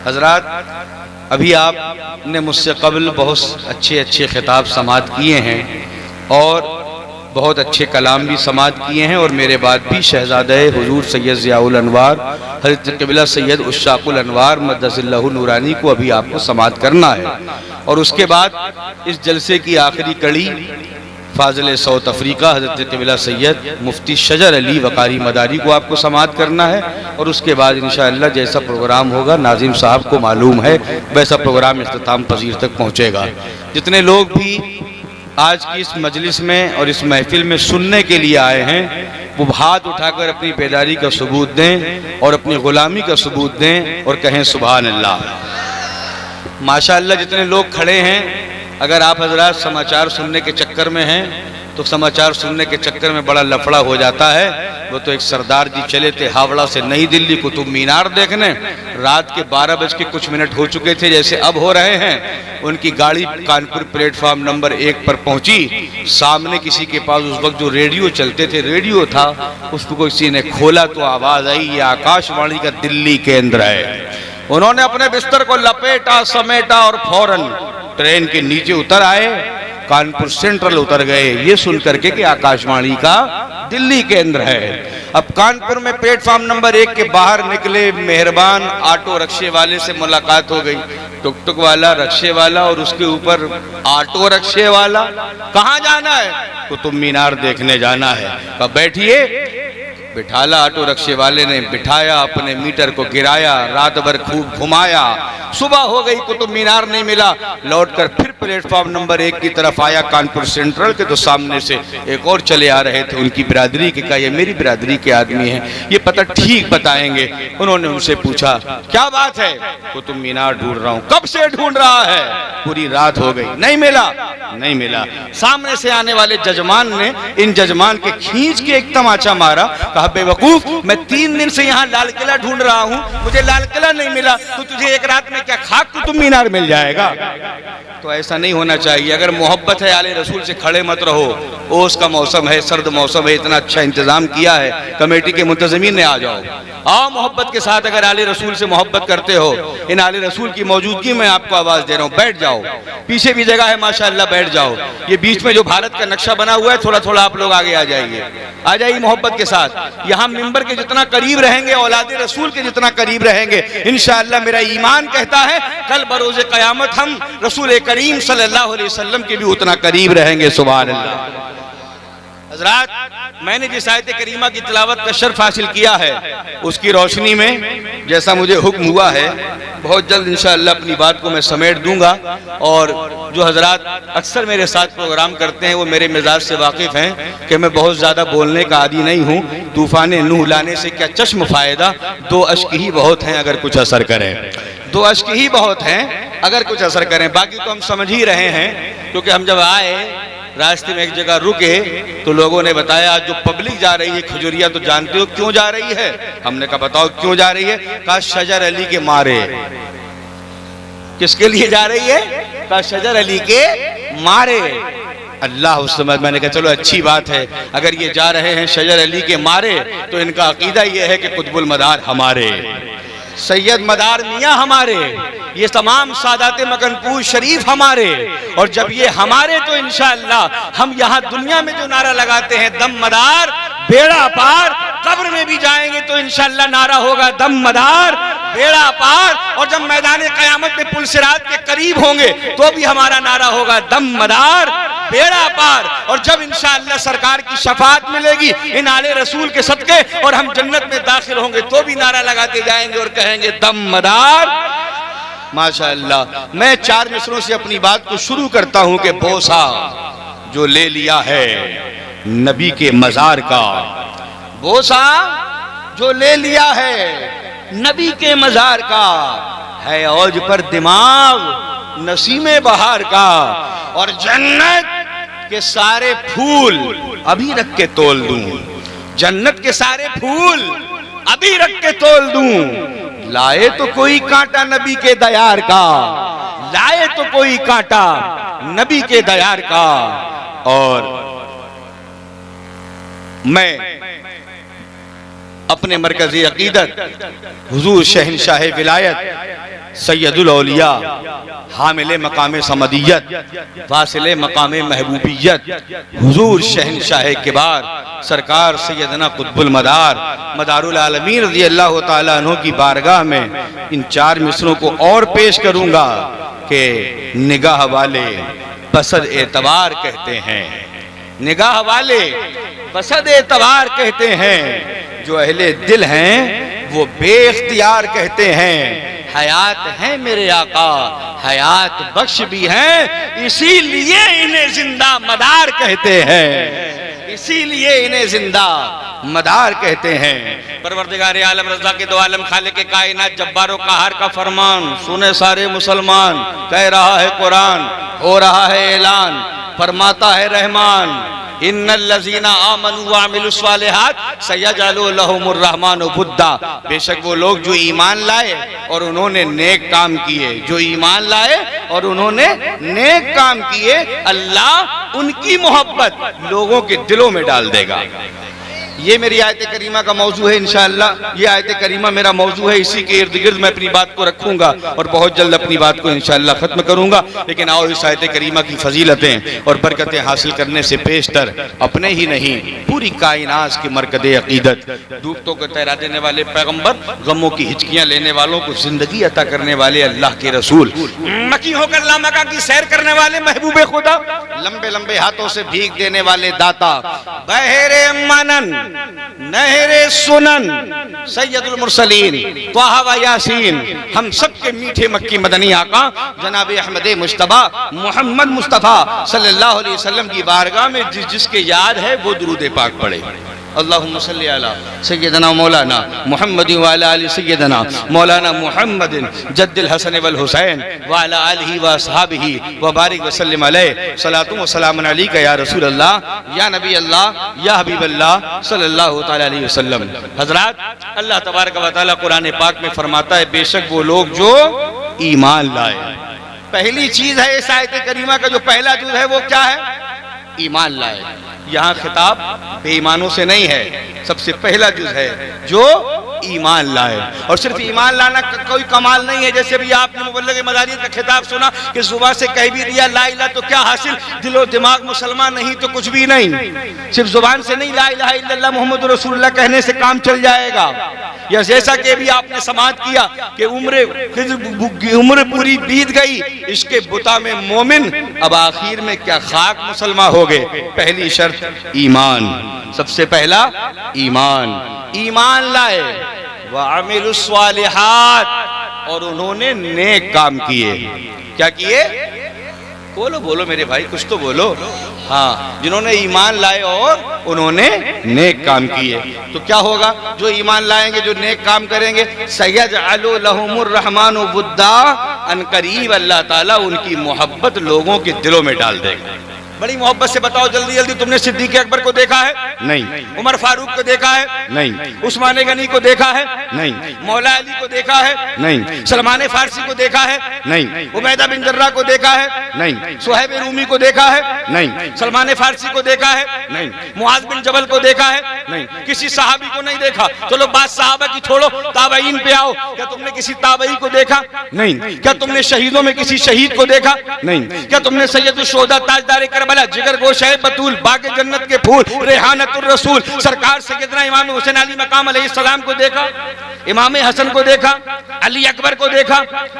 हजरात, अभी आपने मुझसे कबल बहुत अच्छे अच्छे खिताब समाअत किए हैं और बहुत अच्छे कलाम भी समाअत किए हैं, और मेरे बाद भी शहजादे हुजूर सैयद ज़ियाउल अनवार हज़रत क़िबला सैयद उश्शाक़ुल अनवार मद्दसिल्लहु नूरानी को अभी आपको समाअत करना है। और उसके बाद इस जलसे की आखिरी कड़ी फाज़िल साउथ अफ्रीका हज़रत क़िबला सैयद मुफ्ती शजर अली वकारी मदारी को आपको समाअत करना है। और उसके बाद इंशाअल्लाह जैसा प्रोग्राम होगा नाज़िम साहब को मालूम है वैसा प्रोग्राम इख्तिताम पजीर तक पहुँचेगा। जितने लोग भी आज की इस मजलिस में और इस महफिल में सुनने के लिए आए हैं वो हाथ उठाकर अपनी बेदारी का सबूत दें और अपनी ग़ुलामी का सबूत दें और कहें सुभान अल्लाह। माशाअल्लाह जितने लोग खड़े हैं, अगर आप हजरात समाचार सुनने के चक्कर में हैं तो समाचार सुनने के चक्कर में बड़ा लफड़ा हो जाता है। वो तो एक सरदार जी चले थे हावड़ा से नई दिल्ली कुतुब मीनार देखने, रात के 12 हो चुके थे जैसे अब हो रहे हैं। उनकी गाड़ी कानपुर प्लेटफार्म नंबर 1 पर पहुंची। सामने किसी के पास उस वक्त जो रेडियो चलते थे रेडियो था, उसको किसी ने खोला तो आवाज आई ये आकाशवाणी का दिल्ली केंद्र है। उन्होंने अपने बिस्तर को लपेटा समेटा और फौरन ट्रेन के नीचे उतर आए, कानपुर सेंट्रल उतर गए ये सुन करके कि आकाशवाणी का दिल्ली केंद्र है। अब कानपुर में प्लेटफार्म नंबर 1 के बाहर निकले, मेहरबान ऑटो रक्शे वाले से मुलाकात हो गई। टुक टुक वाला, रक्शे वाला और उसके ऊपर ऑटो रक्शे वाला। कहाँ जाना है? कुतुब मीनार देखने जाना है। अब बैठिए। बिठाला, ऑटो रक्शे वाले ने बिठाया, अपने मीटर को गिराया, रात भर खूब घुमाया। सुबह हो गई, कुतुब मीनार नहीं मिला, लौटकर फिर प्लेटफार्म नंबर 1 की तरफ आया कानपुर सेंट्रल के, तो सामने से एक और चले आ रहे थे उनकी बिरादरी के। कहा ये मेरी बिरादरी के आदमी हैं, ये पता ठीक बताएंगे। उन्होंने उनसे पूछा क्या बात है? कुतुब मीनार ढूंढ रहा हूँ। कब से ढूंढ रहा है? पूरी रात हो गई, नहीं मिला, नहीं मिला। सामने से आने वाले जजमान ने इन जजमान के खींच के एक तमाचा मारा। कहा बेवकूफ, मैं 3 दिन से यहाँ लाल किला ढूंढ रहा हूँ, मुझे लाल किला नहीं मिला, तो तुझे एक रात में क्या खाक कुतुब मीनार मिल जाएगा? तो ऐसा नहीं होना चाहिए। अगर मोहब्बत है आले रसूल से खड़े मत रहो। ओस का मौसम है, सर्द मौसम है, इतना अच्छा इंतजाम किया है कमेटी के मुंतज़मीन ने, आ जाओ, आओ मोहब्बत के साथ। अगर आले रसूल से मोहब्बत करते हो, इन आले रसूल की मौजूदगी में आपको आवाज दे रहा हूँ, बैठ जाओ। पीछे भी जगह है माशाअल्लाह, बैठ जाओ। ये बीच में जो भारत का नक्शा बना हुआ है, थोड़ा थोड़ा आप लोग आगे आ जाइए, आ जाइए मोहब्बत के साथ। यहाँ मिंबर के जितना करीब रहेंगे, औलाद रसूल के जितना करीब रहेंगे, इंशाअल्लाह मेरा ईमान कहता है कल बरोज़े क़यामत हम रसूल करीम सल्लल्लाहु अलैहि वसल्लम के भी उतना करीब रहेंगे। सुभान अल्लाह। हज़रात, मैंने जिस आयत करीमा की तिलावत का शर्फ हासिल किया है, उसकी रोशनी में जैसा मुझे हुक्म हुआ है, बहुत जल्द इंशाअल्लाह अपनी बात को मैं समेट दूंगा। और जो हज़रात अक्सर मेरे साथ प्रोग्राम करते हैं वो मेरे मिजाज से वाकिफ़ हैं कि मैं बहुत ज़्यादा बोलने का आदी नहीं हूँ। तूफ़ान नूह लाने से क्या चश्म फ़ायदा, 2 अश्क ही बहुत हैं अगर कुछ असर करें, 2 अश्क ही बहुत हैं अगर कुछ असर करें। बाकी तो हम समझ ही रहे हैं, क्योंकि हम जब आए रास्ते में एक जगह रुके तो लोगों ने बताया आज जो पब्लिक जा रही है खजुरिया, तो जानते हो क्यों जा रही है? हमने कहा बताओ क्यों जा रही है? कहा शजर अली के मारे। किसके लिए जा रही है? कहा शजर अली के मारे। अल्लाह उस समय मैंने कहा चलो अच्छी बात है, अगर ये जा रहे हैं शजर अली के मारे तो इनका अकीदा ये है कि कुतुबुल मदार हमारे, सैयद मदार मियाँ हमारे, ये तमाम सादाते मगनपुर शरीफ हमारे। और जब ये हमारे तो इंशाअल्लाह हम यहाँ दुनिया में जो नारा लगाते हैं दम मदार बेड़ा पार, कब्र में भी जाएंगे तो इंशाअल्लाह नारा होगा दम मदार बेड़ा पार। और जब मैदान क़यामत में पुल सिरात के करीब होंगे तो भी हमारा नारा होगा दम मदार बेड़ा पार। और जब इंशाअल्लाह सरकार की शफाअत मिलेगी इन आले रसूल के सदके और हम जन्नत में दाखिल होंगे तो भी नारा लगाते जाएंगे और कहेंगे दम मदार। माशाअल्लाह। मैं 4 मिसरों से अपनी बात को शुरू करता हूं कि बोसा जो ले लिया है नबी के मजार का, बोसा जो ले लिया है नबी के मजार का, है औज पर दिमाग नसीमे बहार का। और जन्नत के सारे फूल अभी रख के तोल दूं, जन्नत के सारे फूल अभी रख के तोल दूं। लाए तो कोई कांटा नबी के दयार का, लाए तो कोई कांटा नबी के दयार का। और मैं अपने मरकज़ी अकीदत हुजूर शहंशाह विलायत सैयदुल औलिया, हामिले मकाम समदियत, वासिले मकाम महबूबियत, हुजूर शहनशाह किबार सरकार सैयदना कुतुबुल मदार मदारुल आलमीन रज़ी अल्लाह ताला अन्हु की बारगाह में इन 4 मिसरों को और पेश करूंगा कि निगाह वाले बसद एतबार कहते हैं, निगाह वाले बसद एतबार कहते हैं, जो अहले दिल हैं वो बेख्तियार कहते हैं, हयात है मेरे आका हयात बख्श भी हैं, इसीलिए इन्हें जिंदा मदार कहते हैं, इसीलिए इन्हें जिंदा मदार कहते हैं। परवरदिगार आलम रज़ा के दो आलम खालिक के कायनात जब्बारो कहार का फरमान सुने सारे मुसलमान, कह रहा है कुरान, हो रहा है ऐलान, फरमाता है रहमान, इन्नल्लज़ीना आमनू व अमिलुस्सालिहात सयजअलु लहुमुर रहमानु वुद्दा, बेशक वो लोग जो ईमान लाए और उन्होंने नेक काम किए, जो ईमान लाए और उन्होंने नेक काम किए, अल्लाह उनकी मोहब्बत लोगों के दिलों में डाल देगा। ये मेरी आयत करीमा का मौजू है इंशाअल्लाह, ये आयत करीमा मेरा मौजू है, इसी के इर्द गिर्द मैं अपनी बात को रखूंगा और बहुत जल्द अपनी बात को इंशाअल्लाह खत्म करूंगा। लेकिन आओ इस आयत करीमा की फजीलतें और बरकतें हासिल करने से पेशतर अपने ही नहीं पूरी कायनात की मरकज़े अकीदत, डूबतों को तैरा देने वाले पैगम्बर, गमों की हिचकियां लेने वालों को जिंदगी अता करने वाले अल्लाह के रसूल, मकी होकर लामका की सैर करने वाले महबूबे खुदा, लंबे लंबे हाथों से भीख देने वाले दाता, बहरे मनन नहरे सुनन सैयदुल मुरसलीन त्वाहा व यासीन, हम सबके मीठे मक्की मदनी आका जनाब अहमद मुस्तफा मोहम्मद मुस्तफा सल्लल्लाहु अलैहि वसल्लम की बारगाह में जिसके याद है वो दुरूद पाक पढ़े। अल्लाहुम्मा सल्ली अला सय्यदना मौलाना मुहम्मद व अला आलि सय्यदना मौलाना मुहम्मदिन जद्दिल हसन वल हुसैन व अला आलिहि व अस्हाबिहि व बारिक व सल्लिम अलैहि सलातु व सलामुन अलैका या रसूल अल्लाह या नबी अल्लाह या हबीब अल्लाह सल्लल्लाहु तआला अलैहि वसल्लम। हजरात, अल्लाह तबारक व तआला कुरान पाक में फरमाता है, बेशक वो लोग जो ईमान लाए, पहली चीज है इस आयत करीमा का जो पहला जुज़ है वो क्या है? ईमान लाए। यहाँ खिताब बेईमानों से नहीं है, सबसे पहला जुज़ है जो ईमान लाए। और सिर्फ ईमान लाना कोई कमाल नहीं है, जैसे भी आपने मुबल्लिग मदारिस का खिताब सुना कि जुबान से कह भी दिया ला इलाहा तो क्या हासिल, दिलो दिमाग मुसलमान नहीं तो कुछ भी नहीं। सिर्फ जुबान से नहीं ला इलाहा इल्लल्लाह मुहम्मद रसूलुल्लाह कहने से काम चल जाएगा। या जैसा कि भी आपने समाअत किया कि उम्र पूरी बीत गई इसके बुता में मोमिन, अब आखिर में क्या खाक मुसलमान हो गए। पहली शर्त ईमान, सबसे पहला ईमान, ईमान लाए व अमिलुस्सालिहात, और उन्होंने नेक काम किए। क्या किए? बोलो बोलो मेरे भाई, कुछ तो बोलो। हाँ, जिन्होंने ईमान लाए और उन्होंने नेक काम किए, तो क्या होगा? जो ईमान लाएंगे, जो नेक काम करेंगे, सयजअलु लहुमुर रहमानु वुद्दा, अनकरीब अल्लाह ताला उनकी मोहब्बत लोगों के दिलों में डाल देगा। बड़ी मोहब्बत से बताओ जल्दी जल्दी, तुमने सिद्दीक अकबर को देखा है? नहीं। उमर फारूक को देखा है? नहीं। उस्मान गनी को देखा है? नहीं। मौला अली को देखा है? नहीं। सलमान फारसी को देखा है? नहीं। उबैदा बिन जर्रा को देखा है? नहीं। सुहैब रूमी को देखा है? नहीं। सलमान फारसी को देखा है? नहीं। मुआज बिन जबल को देखा है? नहीं। किसी सहाबी को नहीं देखा। चलो बात सहाबा की छोड़ो, ताबईन पे आओ। क्या तुमने किसी ताबई को देखा? नहीं। क्या तुमने शहीदों में किसी शहीद को देखा? नहीं। क्या तुमने सैयदुल शुहदा ताजदार करबला जिगर गोशे बतूल बागे जन्नत के फूल रेहानतुर रसूल सरकार सैयदना इमाम हुसैन अली मकाम अलैहिस्सलाम को देखा? इमाम हसन को देखा? अली अकबर को देखा?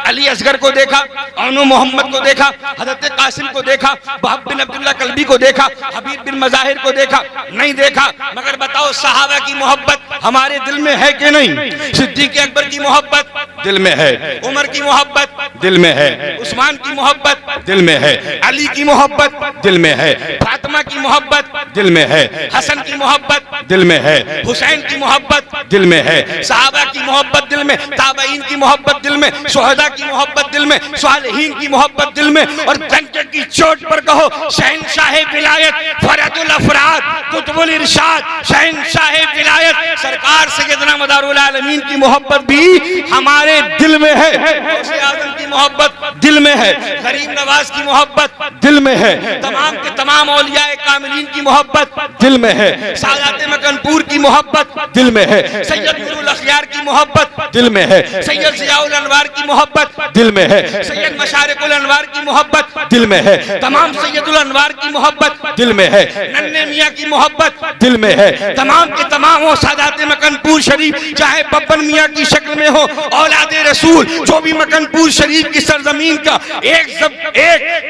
अली असगर को देखा? अनु मोहम्मद को देखा? हजरत कासिम को देखा? वहाब बिन अब्दुल्लाह कल्बी को देखा? हबीब बिन मज़ाहिर को देखा? नहीं देखा। मगर बताओ सहाबा की मोहब्बत हमारे दिल में है कि नहीं? सिद्दीक अकबर की मोहब्बत दिल में है, उमर की मोहब्बत दिल में है, उस्मान की मोहब्बत दिल में है, अली की मोहब्बत दिल में है, फातिमा की मोहब्बत दिल में है, हसन की मोहब्बत दिल में है, हुसैन की मोहब्बत दिल में है, सहाबा की मोहब्बत दिल में, ताबईन की मोहब्बत दिल में, शुहदा की मोहब्बत दिल में, सालिहीन की मोहब्बत दिल में, और डंके की चोट पर कहो शहंशाह विलायत फरदुल अफराद कुतुबुल इरशाद शहंशाह विलायत सरकार सैयदना मदारुल आलमीन की मोहब्बत भी हमारे दिल में है। गौसे आज़म की मोहब्बत दिल में है, गरीब नवाज की मोहब्बत दिल में है, तमाम के तमाम औलियाए कामिलीन की मोहब्बत दिल में है, सादात मकनपुर की मोहब्बत दिल में है, सैयद नूरुल अखियार की मोहब्बत दिल में है, सैयद ज़ियाउल अनवार की मोहब्बत दिल में है, सैयद मशारिकुल अनवार की मोहब्बत दिल में है, तमाम सैयदुल अनवार की मोहब्बत दिल में है, नन्हे मियाँ की मोहब्बत दिल में है, तमाम के तमाम हो सादात मकनपुर शरीफ, चाहे बब्बन मियाँ की शक्ल में हो, औलादे रसूल, जो भी मकनपुर शरीफ की सरजमीन का एक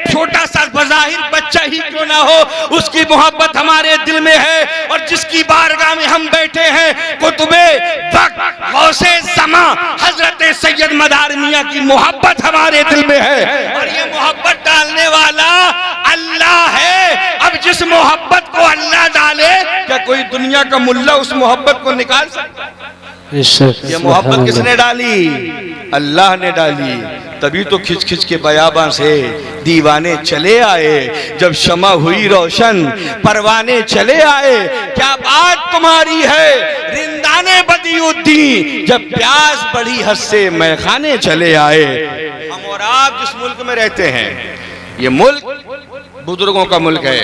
छोटा सा बज़ाहिर बच्चा ही क्यों ना हो, उसकी मोहब्बत हमारे दिल में है। और जिसकी बारगाह में हम बैठे हैं, कुतुबे वक्त गौसे ज़मा हजरत सैयद मदार मियाँ की मोहब्बत हमारे दिल में है, और ये मोहब्बत डालने वाला अल्लाह है। अब जिस मोहब्बत को अल्लाह डाले, क्या कोई दुनिया का मुल्ला उस मोहब्बत को निकाल सकता है? ये मोहब्बत किसने डाली? अल्लाह ने डाली। तभी तो खिंच खिंच के बयाबां से दीवाने चले आए, जब शमा हुई रोशन परवाने चले आए। क्या बात तुम्हारी है रिंदाने बदियुद्दीन, जब प्यास बढ़ी हद से मैखाने चले आए। हम और आप जिस मुल्क में रहते हैं, ये मुल्क बुजुर्गों का मुल्क है,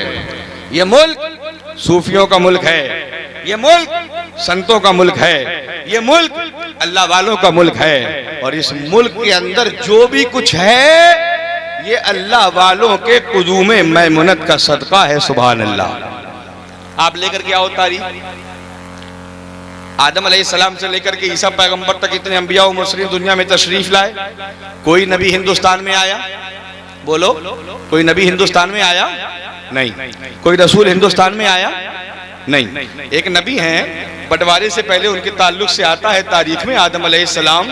ये मुल्क सूफियों का मुल्क है, ये मुल्क संतों का मुल्क है, ये मुल्क अल्लाह वालों का मुल्क है। और इस मुल्क के अंदर जो भी कुछ है, ये अल्लाह वालों के कुदूमे मैमुनत का सदका है। सुभान अल्लाह। आप लेकर के आओ तारीख, आदम अलैहिस्सलाम से लेकर के ईसा पैगंबर तक इतने अंबिया और मुरसलीन दुनिया में तशरीफ लाए, कोई नबी हिंदुस्तान में आया? बोलो, कोई नबी हिंदुस्तान में आया? नहीं। कोई रसूल हिंदुस्तान में आया? नहीं। एक नबी हैं, बंटवारे से पहले उनके ताल्लुक से आता है तारीख में, आदम अलैहिस्सलाम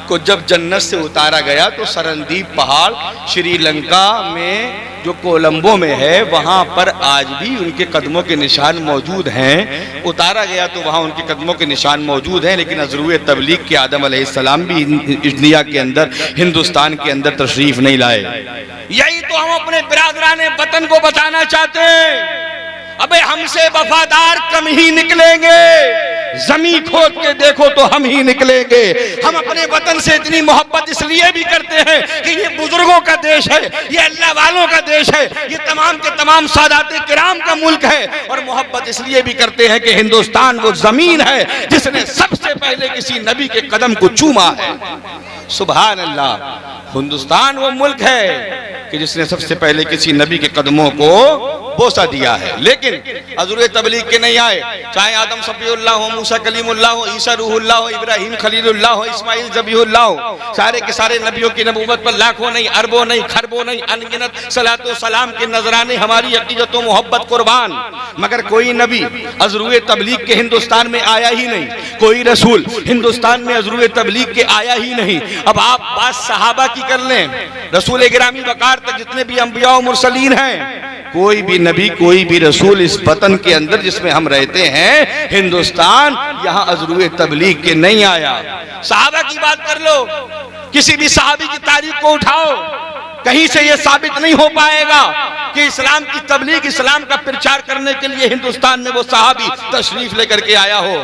को जब जन्नत से उतारा गया तो सरनदीप पहाड़ श्रीलंका में जो कोलंबो में है, वहां पर आज भी उनके कदमों के निशान मौजूद हैं। उतारा गया तो वहां उनके कदमों के निशान मौजूद हैं, लेकिन अज़रूए तबलीग के आदम अलैहिस्सलाम भी दुनिया के अंदर, हिंदुस्तान के अंदर तशरीफ नहीं लाए। यही तो हम अपने बिरादराने वतन को बताना चाहते हैं। अबे हमसे वफादार कम ही निकलेंगे, जमीन खोद के देखो तो हम ही निकलेंगे। हम अपने वतन से इतनी मोहब्बत इसलिए भी करते हैं कि ये बुजुर्गों का देश है, ये अल्लाह वालों का देश है, ये तमाम के तमाम सादाते किराम का मुल्क है। और मोहब्बत इसलिए भी करते हैं कि हिंदुस्तान वो जमीन है जिसने सबसे पहले किसी नबी के कदम को चूमा है। सुभान अल्लाह। हिंदुस्तान वो मुल्क है कि जिसने सबसे पहले किसी नबी के कदमों को बोसा दिया है। लेकिन अज़रूए तबलीग के नहीं आए, चाहे आदम सफ़ीउल्लाह हो, मूसा कलीमुल्लाह हो, ईसा रूहुल्लाह हो, इब्राहिम खलीलुल्लाह हो, इस्माइल ज़बीहुल्लाह हो, सारे के सारे नबियों की नबूवत पर लाखों नहीं, अरबों नहीं, खरबों नहीं, अनगिनत सलातो सलाम के नजराने हमारी अकीदत व मोहब्बत कुर्बान। मगर कोई नबी अज़रूए तबलीग के हिंदुस्तान में आया ही नहीं, कोई रसूल हिंदुस्तान में अज़रूए तबलीग के आया ही नहीं। अब आप बात सहाबा की कर लें, रसूल गिरामी वकार तक जितने भी अंबिया और मुरसलीन हैं, कोई भी नबी, कोई भी रसूल इस वतन के अंदर जिसमें हम रहते हैं हिंदुस्तान, यहाँ अज़रूए तबलीग के नहीं आया। सहाबा की बात कर लो, किसी भी सहाबी की तारीख को उठाओ, कहीं से यह साबित नहीं हो पाएगा कि इस्लाम की तबलीग, इस्लाम का प्रचार करने के लिए हिंदुस्तान में वो सहाबी तशरीफ लेकर के आया हो।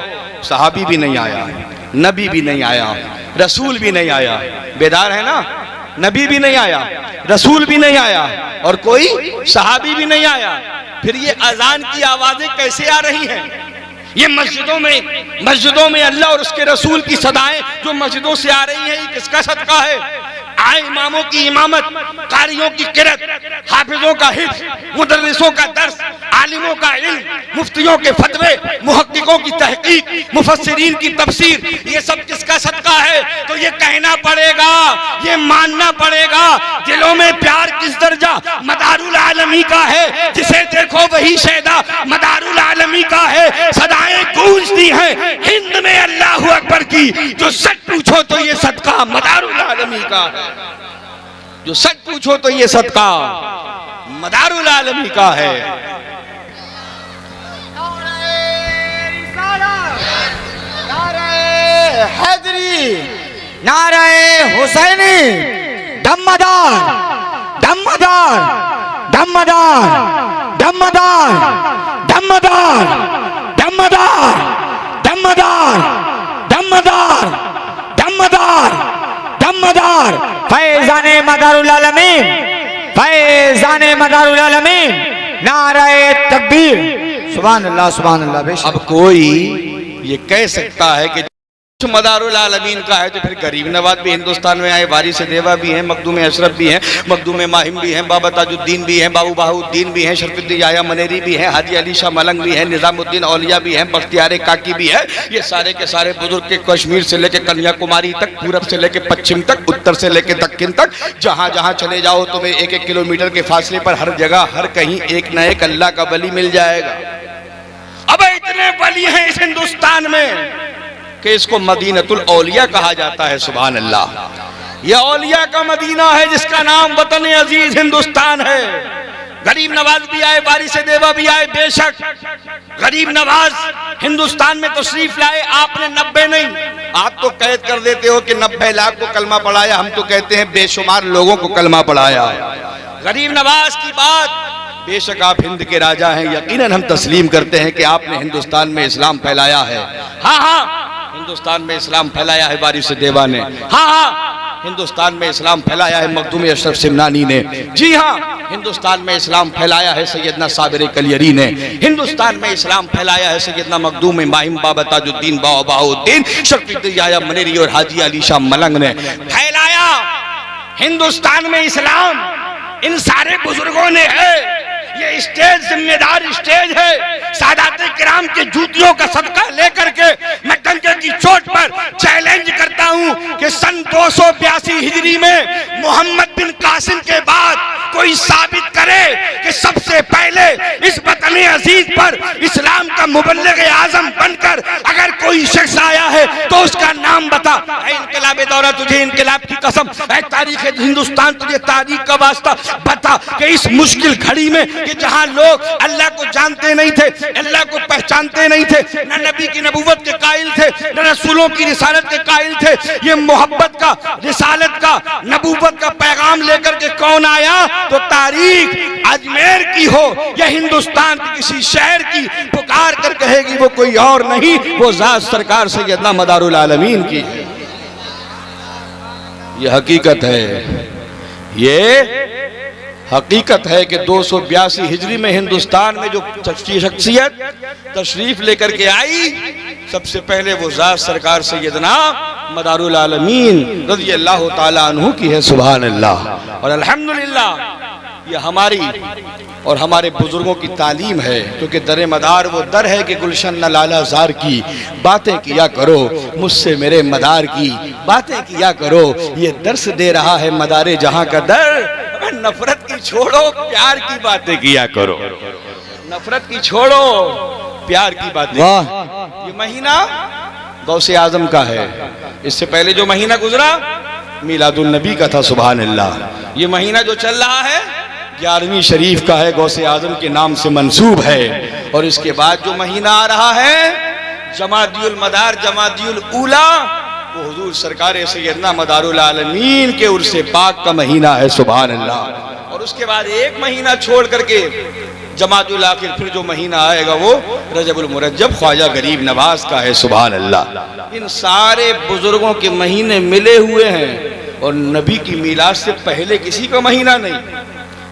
सहाबी भी नहीं आया, नबी भी नहीं आया, रसूल भी नहीं आया। बेदार है ना? नबी भी नहीं आया, रसूल भी नहीं आया, और कोई सहाबी भी नहीं आया। फिर ये अजान की आवाजें कैसे आ रही हैं? ये मस्जिदों में अल्लाह और उसके रसूल की सदाएं जो मस्जिदों से आ रही हैं, ये किसका सदका है? आए इमामों की इमामत, कारियों की किरत, हाफिजों का हिफ्ज़, मुदर्रिसों का दर्स, आलिमों का इल्म, मुफ्तियों के फतवे, मुहक्किकों की तहकीक, मुफस्सिरीन की तफसीर, ये सब किसका सदका है? तो ये कहना पड़ेगा, ये मानना पड़ेगा, दिलों में प्यार किस दर्जा मदारुल आलमी का है, जिसे देखो वही शैदा मदारुल आलमी का है। सदाएं गूंजती हैं हिंद में अल्लाहु अकबर की, जो सच पूछो तो ये सदका मदारुल आलमी का है, जो सच पूछो तो ये सदका मदारुल आलमी का है। नारे हैदरी, नारे हुसैनी, दमदार दमदार दमदार दमदार दमदार दमदार दमदार दमदार दमदार दमदार फैजाने मदारुल आलमीन, फैजाने मदारुल आलमीन, नारे तकबीर, सुभान अल्लाह सुभान अल्लाह। बेशक अब कोई ये कह सकता है कि मदारुल आलमीन का है तो फिर गरीब नवाज भी हिंदुस्तान में आए, वारिस देवा भी हैं, मखदूम अशरफ भी हैं, मखदूम माहिम भी हैं, बाबा ताजुद्दीन भी हैं, बाबू बहाउद्दीन भी हैं, शरफुद्दीन याया मनेरी भी हैं, हाजी अली शाह मलंग भी हैं, निजामुद्दीन औलिया भी हैं, बख्तियार काकी भी है। ये सारे के सारे बुजुर्ग के कश्मीर से लेकर कन्याकुमारी तक, पूरब से लेकर पश्चिम तक, उत्तर से लेकर दक्षिण तक, जहाँ जहाँ चले जाओ तुम्हें 1-1 किलोमीटर के फासले पर हर जगह हर कहीं एक न एक अल्लाह का वली मिल जाएगा। अब इतने वली हैं इस हिंदुस्तान में कि इसको मदीनतुल औलिया कहा जाता है। सुभान अल्लाह। यह औलिया का मदीना है जिसका नाम वतन अजीज हिंदुस्तान है। गरीब नवाज भी आए, वारिस देवा भी आए, बेशक गरीब नवाज हिंदुस्तान में तशरीफ लाए, आपने 90 नहीं, आप तो कैद कर देते हो कि 90 लाख को कलमा पढ़ाया, हम तो कहते हैं बेशुमार लोगों को कलमा पढ़ाया। गरीब नवाज की बात, बेशक आप हिंद के राजा हैं, यकीनन हम तस्लीम करते हैं कि आपने हिंदुस्तान में इस्लाम फैलाया है। हाँ हाँ, हिंदुस्तान में इस्लाम फैलाया है वारिस देवा ने। हाँ हाँ, हिंदुस्तान में इस्लाम फैलाया है मखदूम अशरफ सिमनानी ने। जी हाँ, हिंदुस्तान में इस्लाम फैलाया है सैयदना साबिर कलियरी ने। हिंदुस्तान में इस्लाम फैलाया है सैयदना मखदूम माहिम, बाबा ताजुद्दीन, बाबा बहाउद्दीन, शरफुद्दीन याया मनेरी और हाजी अली शाह मलंग ने फैलाया हिंदुस्तान में इस्लाम। इन सारे बुजुर्गों ने है। ये स्टेज जिम्मेदार स्टेज है। सादाते किराम के जूतियों का सदका लेकर के मैं डंके की चोट पर चैलेंज करता हूं कि सन 282 हिजरी में मोहम्मद बिन कासिम के बाद कोई साबित करे कि सबसे पहले इस वतन अजीज पर इस्लाम का मुबल्लिग आजम बनकर अगर कोई शख्स आया है तो उसका नाम बता। इनकलाब दौरा, तुझे इनकलाब की कसम, तारीख हिंदुस्तान, तुझे तारीख का वास्ता बता कि इस मुश्किल घड़ी में कि जहां लोग अल्लाह को जानते नहीं थे, अल्लाह को पहचानते नहीं थे, न नबी की नबूवत के कायल थे, न रसूलों की रिसालत के कायल थे, ये मोहब्बत का, रिसालत का, नबूवत का पैगाम लेकर के कौन आया? तो तारीख अजमेर की हो या हिंदुस्तान के किसी शहर की पुकार कर कहेगी वो कोई और नहीं, वो जात सरकार सैयदना मदारुल आलमीन की। ये हकीकत है, ये हकीकत है कि 282 हिजरी में हिंदुस्तान में जो शख्सियत तशरीफ लेकर के आई, सबसे पहले वो जात सरकार सैयदना मदारुल आलमीन रज़ी अल्लाह ताला अन्हु की है। सुभान अल्लाह और अल्हम्दुलिल्लाह। ये हमारी और हमारे बुजुर्गों की तालीम है, क्योंकि दर मदार वो दर है कि गुलशन न लाला जार की बातें किया करो, मुझसे मेरे मदार की बातें किया करो। ये दर्स दे रहा है मदारे जहां का दर, नफरत की छोड़ो, प्यार की बातें किया करो। नफरत की छोड़ो, प्यार की बातें। ये महीना गौसे आजम का है। इससे पहले जो महीना गुजरा मीलादुन नबी का था। सुभान अल्लाह। ये महीना जो चल रहा है 11वीं शरीफ का है, गौसे आजम के नाम से मंसूब है। और इसके बाद जो महीना आ रहा है जमादियुल मदार, जमादियुल ऊला, वो हुजूर सरकार सैयदना मदारुल आलमीन के उर्से पाक का महीना है। सुभान अल्लाह। और उसके बाद एक महीना छोड़ करके जमातुल आखिर फिर जो महीना आएगा वो रजबुल मुरज्जब ख्वाजा गरीब नवाज का है। सुभान अल्लाह। इन सारे बुजुर्गों के महीने मिले हुए हैं और नबी की मीलाद से पहले किसी का महीना नहीं।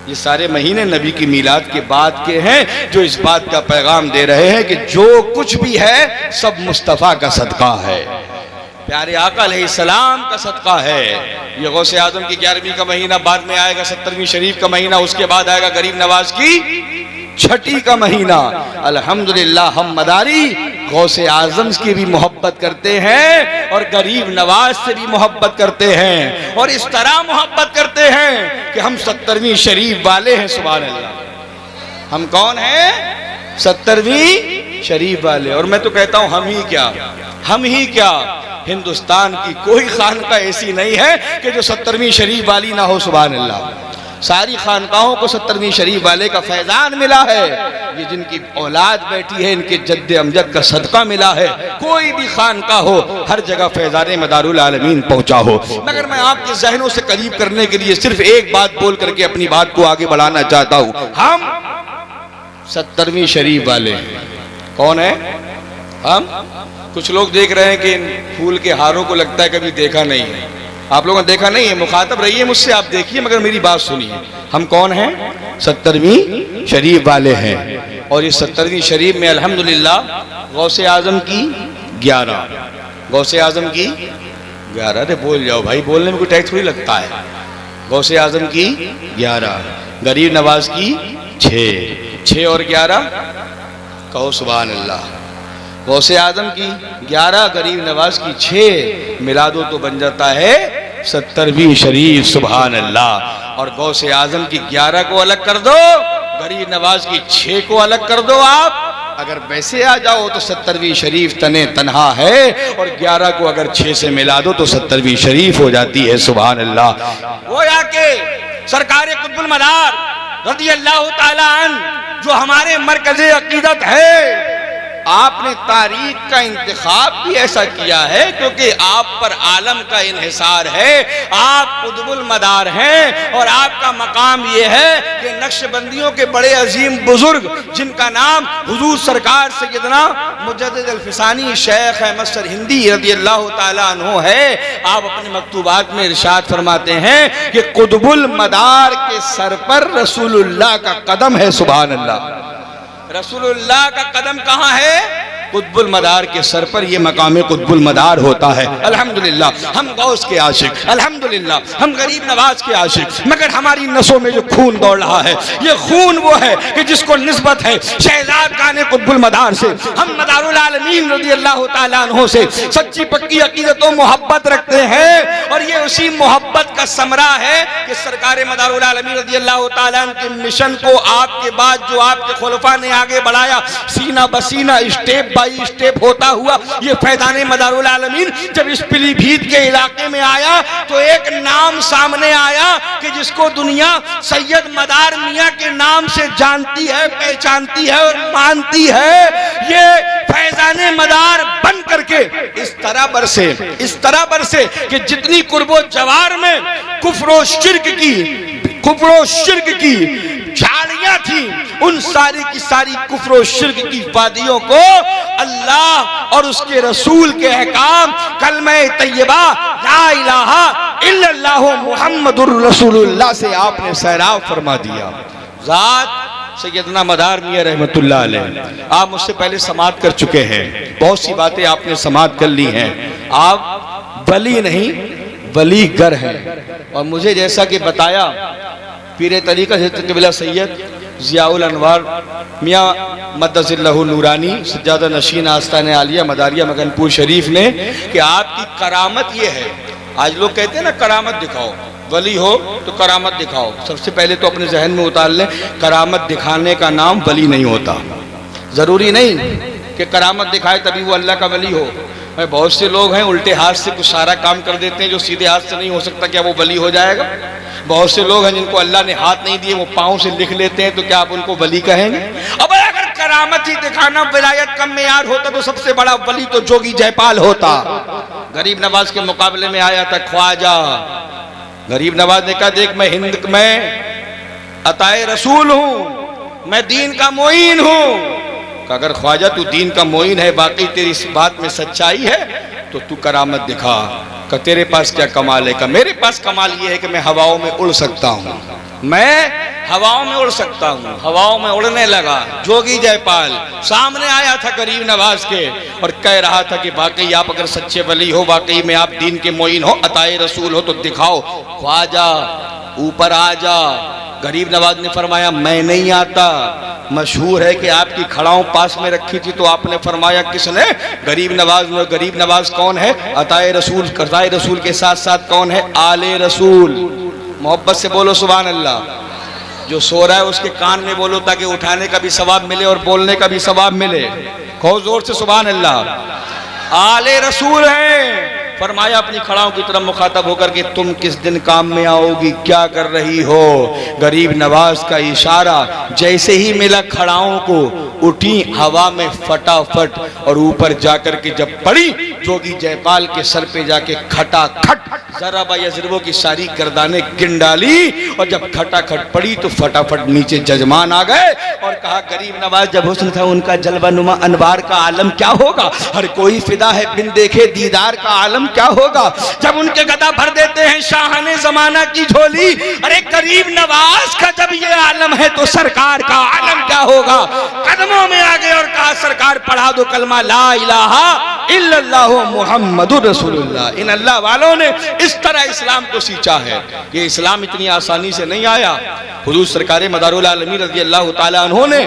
ये सारे महीने नबी की मीलाद के बाद के हैं, जो इस बात का पैगाम दे रहे हैं कि जो कुछ भी है सब मुस्तफ़ा का सदका है, प्यारे आका अलैहिस्सलाम का सदका है। ये गौसे आजम की 11वीं का महीना, बाद में आएगा 70वीं शरीफ का महीना, उसके बाद आएगा गरीब नवाज की 6ठी का महीना। अल्हम्दुलिल्लाह हम मदारी गौसे आजम की भी मोहब्बत करते हैं और गरीब नवाज से भी मोहब्बत करते हैं, और इस तरह मोहब्बत करते हैं कि हम 70वीं शरीफ वाले हैं। सुभान अल्लाह। हम कौन हैं? 70वीं शरीफ वाले। और मैं तो कहता हूं हम ही क्या, हिंदुस्तान की कोई खानका ऐसी नहीं है कि जो 70वीं शरीफ वाली ना हो। सुभान अल्लाह। सारी खानकाहों को 70वीं शरीफ वाले का फैजान मिला है। ये जिनकी औलाद बैठी है इनके जद्द अमजद का सदका मिला है। कोई भी खानका हो, हर जगह फैजान मदारुल आलमीन पहुंचा हो। मगर मैं आपके जहनों से करीब करने के लिए सिर्फ एक बात बोल करके अपनी बात को आगे बढ़ाना चाहता हूं। हम 70वीं शरीफ वाले हैं। कौन है हम? कुछ लोग देख रहे हैं कि इन फूल के हारों को लगता है कभी देखा नहीं है। आप लोगों ने देखा नहीं है, मुखातब रहिए मुझसे, आप देखिए मगर मेरी बात सुनिए। हम कौन हैं? 70वीं शरीफ वाले हैं। और इस 70वीं शरीफ में अल्हम्दुलिल्लाह गौसे आजम की 11, गौसे आजम की 11, अरे बोल जाओ भाई, बोलने में कोई टैक्स थोड़ी लगता है। गौसे आजम की 11, गरीब नवाज की 6 और 11, कहो सुभान अल्लाह। गौसे आजम की 11, गरीब नवाज की 6 मिला दो तो बन जाता है 70वीं शरीफ, सुभान अल्लाह। और गौसे आजम की 11 को अलग कर दो, गरीब नवाज की 6 को अलग कर दो। आप अगर वैसे आ जाओ तो 70वीं शरीफ तने तन्हा है, और 11 को अगर 6 से मिला दो तो 70वीं शरीफ हो जाती है, सुभान अल्लाह। वो आके सरकार कुतुबुल मदार रज़ी अल्लाह ताला अन्हु जो हमारे मरकज़े अकीदत है, आपने तारीख का इंतखाब भी ऐसा किया है क्योंकि आप पर आलम का इन्हिसार है, आप कुतुबुल मदार हैं, और आपका मकाम ये है कि नक्शबंदियों के बड़े अजीम बुजुर्ग जिनका नाम हुजूर सरकार सैयदना मुजद्दिद अल-फिसानी शेख अहमद सरहिंदी रज़ी अल्लाह ताला अन्हु है, आप अपने मकतूबात में इरशाद फरमाते हैं कि कुतुबुल मदार के सर पर रसूलुल्लाह का कदम है, सुभान अल्लाह। रसूलुल्लाह का कदम कहाँ है? कुतुबुल मदार के सर पर। ये मकाम कुतुबुल मदार होता है। अल्हम्दुलिल्लाह हम गौस के आशिक, अल्हम्दुलिल्लाह हम गरीब नवाज के आशिक, मगर हमारी नसों में जो खून दौड़ रहा है, ये खून वो है कि जिसको निस्बत है शहजाद खाने कुतुबुल मदार से। हम मदारुल आलमीन रज़ी अल्लाह ताला अन्हु से सच्ची पक्की अकीदत और मोहब्बत रखते हैं, और ये उसी मोहब्बत का समरा है कि सरकार मदारुल आलमीन रज़ी अल्लाह ताला अन्हु के मिशन को आपके बाद जो आपके खुलफा ने आगे बढ़ाया, सीना बसीना स्टेप बाई स्टेप होता हुआ ये फैज़ाने मदारुल आलमीन जब इस पीलीभीत के इलाके में आया तो एक नाम सामने आया कि जिसको दुनिया सैयद मदार मियाँ के नाम से जानती है, पहचानती है और मानती है। ये फैज़ाने मदार बन करके इस तरह बरसे कि जितनी कुर्बो जवार में कुफ्र शिर्क की झाड़ियां थी, उन सारी की सारी कुफ्र और शिर्क की वादियों को अल्लाह और उसके रसूल के अहकाम कलमे तैयबा ला इलाहा इल्लल्लाहु मुहम्मदुर रसूलुल्लाह से आपने सैराब फरमा दिया। ज़ात सैयदना मदार मियां रहमतुल्लाह अलैह, आप मुझसे पहले समात कर चुके हैं, बहुत सी बातें आपने समात कर ली हैं। आप वली नहीं वलीगर हैं, और मुझे जैसा कि बताया पीर तरीक़त हज़रत क़िबला सैयद ज़ियाउल अनवार मियाँ मद्दसिल्लहु नूरानी सज्जादा नशीन आस्ताने आलिया मदारिया मगनपुर शरीफ ने कि आपकी करामत ये है। आज लोग कहते हैं ना करामत दिखाओ, वली हो तो करामत दिखाओ। सबसे पहले तो अपने जहन में उतार लें, करामत दिखाने का नाम वली नहीं होता। ज़रूरी नहीं कि करामत दिखाए तभी वो अल्लाह का वली हो। बहुत से लोग हैं उल्टे हाथ से कुछ सारा काम कर देते हैं जो सीधे हाथ से नहीं हो सकता, क्या वो वली हो जाएगा? बहुत से लोग हैं जिनको अल्लाह ने हाथ नहीं दिए, वो पाँव से लिख लेते हैं, तो क्या आप उनको वली कहेंगे? अब अगर करामत ही दिखाना विलायत का मेयार होता तो सबसे बड़ा वली तो जोगी जयपाल होता। गरीब नवाज के मुकाबले में आया था ख्वाजा। गरीब नवाज ने कहा, देख मैं हिंद में अताए रसूल हूँ, मैं दीन का मोइन हूँ। अगर ख्वाजा तू दीन का मोइन है, बाकी तेरी इस बात में सच्चाई है, तो तू करामत दिखा। का तेरे पास क्या कमाल है? का मेरे पास कमाल ये है कि मैं हवाओं में उड़ सकता हूँ, मैं हवाओं में उड़ सकता हूँ। हवाओं में उड़ने लगा जोगी जयपाल, सामने आया था गरीब नवाज के और कह रहा था कि वाकई आप अगर सच्चे वली हो, वाकई में आप दीन के मोइन हो, अताए रसूल हो, तो दिखाओ। ख्वाजा ऊपर आ जा। गरीब नवाज ने फरमाया मैं नहीं आता। मशहूर है कि आपकी खड़ाओं पास में रखी थी, तो आपने फरमाया किसने? गरीब नवाज ने। गरीब नवाज कौन है? अताए रसूल। अताए रसूल के साथ साथ कौन है? आले रसूल। मोहब्बत से बोलो सुभान अल्लाह। जो सो रहा है उसके कान में बोलो ताकि उठाने का भी सवाब मिले और बोलने का भी सवाब मिले। खूब जोर से सुभान अल्लाह। आले रसूल हैं। फरमाया अपनी खड़ाओं की तरफ मुखातब होकर के, तुम किस दिन काम में आओगी, क्या कर रही हो? गरीब नवाज का इशारा जैसे ही मिला खड़ाओं को, उठी हवा में फटाफट और ऊपर जाकर के जब पड़ी जोगी जयपाल के सर पे जाके खटाखट जरा यजरबों की सारी गर्दाने गिन डाली, और जब खटाखट पड़ी तो फटाफट नीचे जजमान आ गए और कहा गरीब नवाज जब हुस्न था उनका जलवा नुमा अनवार का आलम क्या होगा, हर कोई फिदा है बिन देखे दीदार का आलम क्या होगा, जब उनके गदा भर देते हैं शाहाने जमाना की झोली, अरे गरीब नवाज का जब ये आलम है तो सरकार का आलम क्या होगा। कदमों में आ गए और कहा सरकार पढ़ा दो कलमा ला इलाहा इल्लल्लाहु मुहम्मदुर रसूलुल्लाह। इन अल्लाह वालों ने इस तरह इस्लाम को सींचा है। ये इस्लाम इतनी आसानी से नहीं आया। हुजूर सरकार मदारुल आलमीन रज़ी अल्लाह ताला अन्हु ने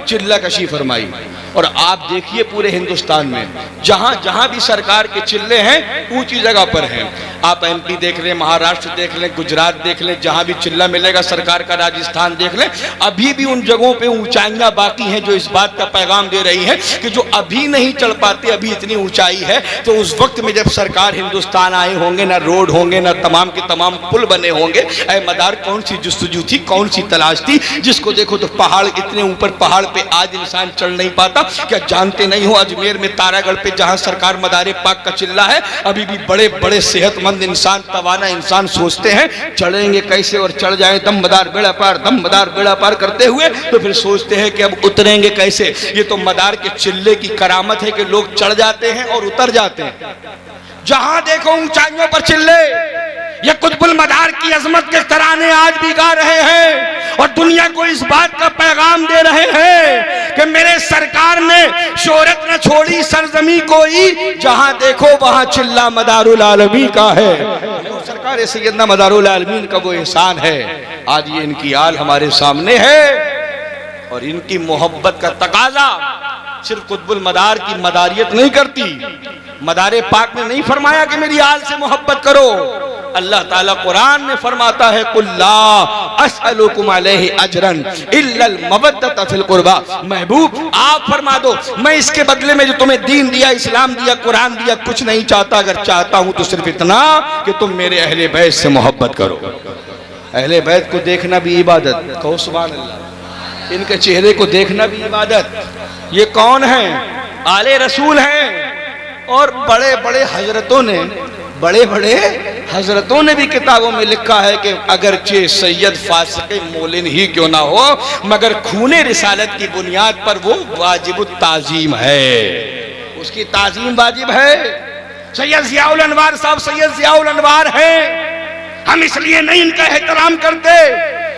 चिल्ला कशी फरमाई, और आप देखिए पूरे हिंदुस्तान में जहां जहां भी सरकार के चिल्ले हैं ऊंची जगह पर हैं। आप एमपी देख लें, महाराष्ट्र देख लें, गुजरात देख लें, जहां भी चिल्ला मिलेगा सरकार का, राजस्थान देख लें, अभी भी उन जगहों पे ऊंचाइयां बाकी हैं जो इस बात का पैगाम दे रही हैं कि जो अभी नहीं चढ़ पाते, अभी इतनी ऊंचाई है, तो उस वक्त में जब सरकार हिंदुस्तान आए होंगे ना रोड होंगे ना तमाम के तमाम पुल बने होंगे। ऐ मदार कौन सी जुस्तजू थी, कौन सी तलाश थी, जिसको देखो तो पहाड़ इतने ऊपर पहाड़ पे आज इंसान चढ़ नहीं पाता। क्या जानते नहीं हो अजमेर में तारागढ़ पे जहां सरकार मदारे पाक का चिल्ला है, अभी भी बड़े बड़े सेहतमंद इंसान, तवाना इंसान सोचते हैं चढ़ेंगे कैसे और चढ़ जाए दमदार बेड़ा पार, दमदार बेड़ा पार करते हुए, तो फिर सोचते हैं कि अब उतरेंगे कैसे। ये तो मदार के चिल्ले की करामत है कि लोग चढ़ जाते हैं और उतर जाते हैं। जहां देखो ऊंचाइयों पर चिल्ले, ये कुतुबुल मदार की अजमत के तराने आज भी गा रहे हैं और दुनिया को इस बात का पैगाम दे रहे हैं कि मेरे सरकार ने शोहरत न छोड़ी सरजमी कोई, जहां देखो वहां चिल्ला मदारुल आलमीन का है। सरकार सैयदना मदारुल आलमीन का वो एहसान है। आज ये इनकी आल हमारे सामने है और इनकी मोहब्बत का तकाजा सिर्फ कुतुबुल मदार की मदारियत नहीं करती। मदारे पाक ने नहीं फरमाया कि मेरी आल से मोहब्बत करो। अल्लाह ताला कुरान में फरमाता है कुल्ला अस्अलुकुम अलैहि अजरन इल्लल मवद्दत फिल कुर्बा। महबूब आप फरमा दो मैं इसके बदले में जो तुम्हें दीन दिया, इस्लाम दिया, कुरान दिया, कुछ नहीं चाहता। अगर चाहता हूं तो सिर्फ इतना कि तुम मेरे अहले बैत से मोहब्बत करो। अहले बैत को देखना भी इबादत, कहो सुभान अल्लाह। इनके चेहरे को देखना भी इबादत। ये कौन है? आले रसूल हैं। और बड़े बड़े हजरतों ने भी किताबों में लिखा है कि अगरचे सैयद फासिक मोलिन ही क्यों ना हो, मगर खूने रिसालत की बुनियाद पर वो वाजिबुत ताजीम है, उसकी ताजीम वाजिब है। सैयद जियाउल अनवार साहब सैयद जियाउल अनवार हैं, हम इसलिए नहीं इनका एहतराम करते।